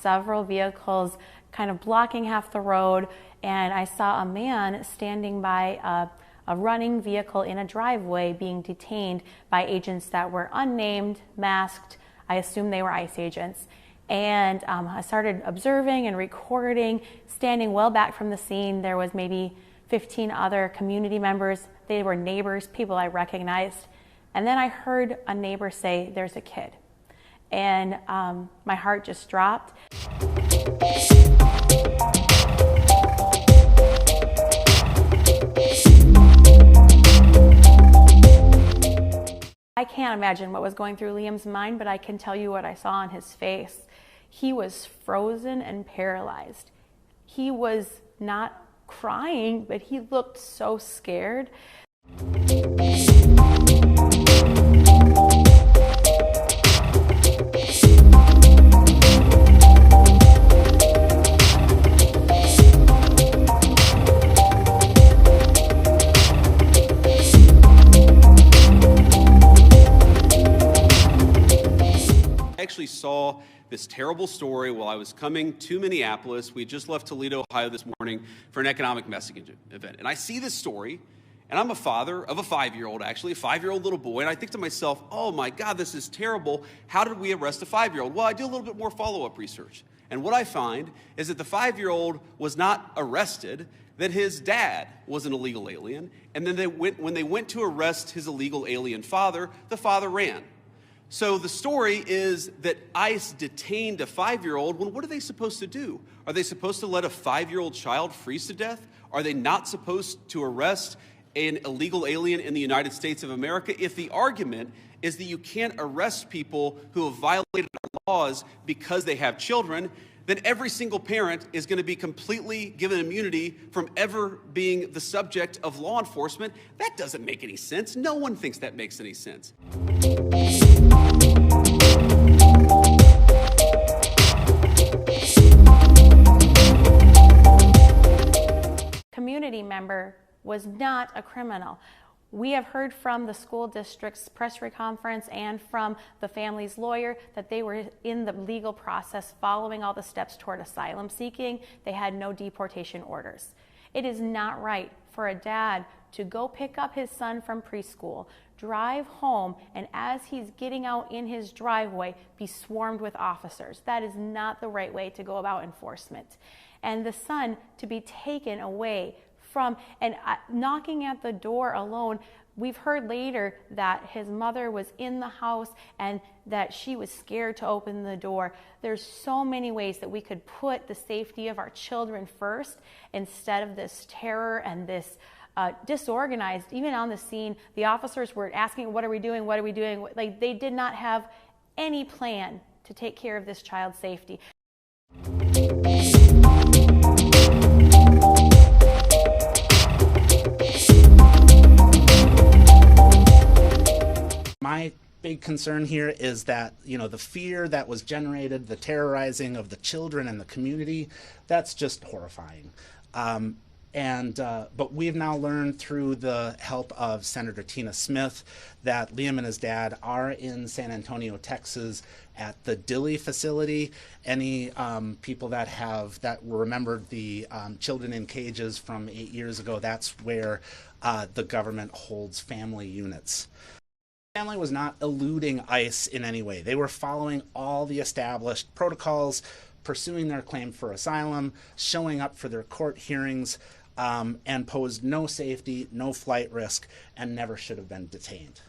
several vehicles kind of blocking half the road, and I saw a man standing by a running vehicle in a driveway being detained by agents that were unnamed, masked. I assume they were ICE agents. And I started observing and recording, standing well back from the scene. There was maybe 15 other community members. They were neighbors, people I recognized. And then I heard a neighbor say, "There's a kid." And my heart just dropped. I can't imagine what was going through Liam's mind, but I can tell you what I saw on his face. He was frozen and paralyzed. He was not crying, but he looked so scared. I actually saw this terrible story while I was coming to Minneapolis. We had just left Toledo, Ohio this morning for an economic messaging event. And I see this story, and I'm a father of a 5-year-old, actually, a 5-year-old little boy. And I think to myself, oh my God, this is terrible. How did we arrest a 5-year-old? Well, I do a little bit more follow-up research. And what I find is that the 5-year-old was not arrested, that his dad was an illegal alien. And then when they went to arrest his illegal alien father, the father ran. So the story is that ICE detained a 5-year-old. Well, what are they supposed to do? Are they supposed to let a 5-year-old child freeze to death? Are they not supposed to arrest an illegal alien in the United States of America? If the argument is that you can't arrest people who have violated our laws because they have children, then every single parent is going to be completely given immunity from ever being the subject of law enforcement. That doesn't make any sense. No one thinks that makes any sense. Community member was not a criminal. We have heard from the school district's press conference and from the family's lawyer that they were in the legal process following all the steps toward asylum seeking. They had no deportation orders. It is not right for a dad to go pick up his son from preschool, drive home, and as he's getting out in his driveway, be swarmed with officers. That is not the right way to go about enforcement. And the son to be taken away from and knocking at the door alone. We've heard later that his mother was in the house and that she was scared to open the door. There's so many ways that we could put the safety of our children first instead of this terror and this disorganized. Even on the scene, the officers were asking, what are we doing? What are we doing? Like, they did not have any plan to take care of this child's safety. My big concern here is that, the fear that was generated, the terrorizing of the children and the community, that's just horrifying. But we've now learned through the help of Senator Tina Smith that Liam and his dad are in San Antonio, Texas at the Dilley facility. Any people that remembered the children in cages from 8 years ago, that's where the government holds family units. The family was not eluding ICE in any way. They were following all the established protocols, pursuing their claim for asylum, showing up for their court hearings, and posed no safety, no flight risk, and never should have been detained.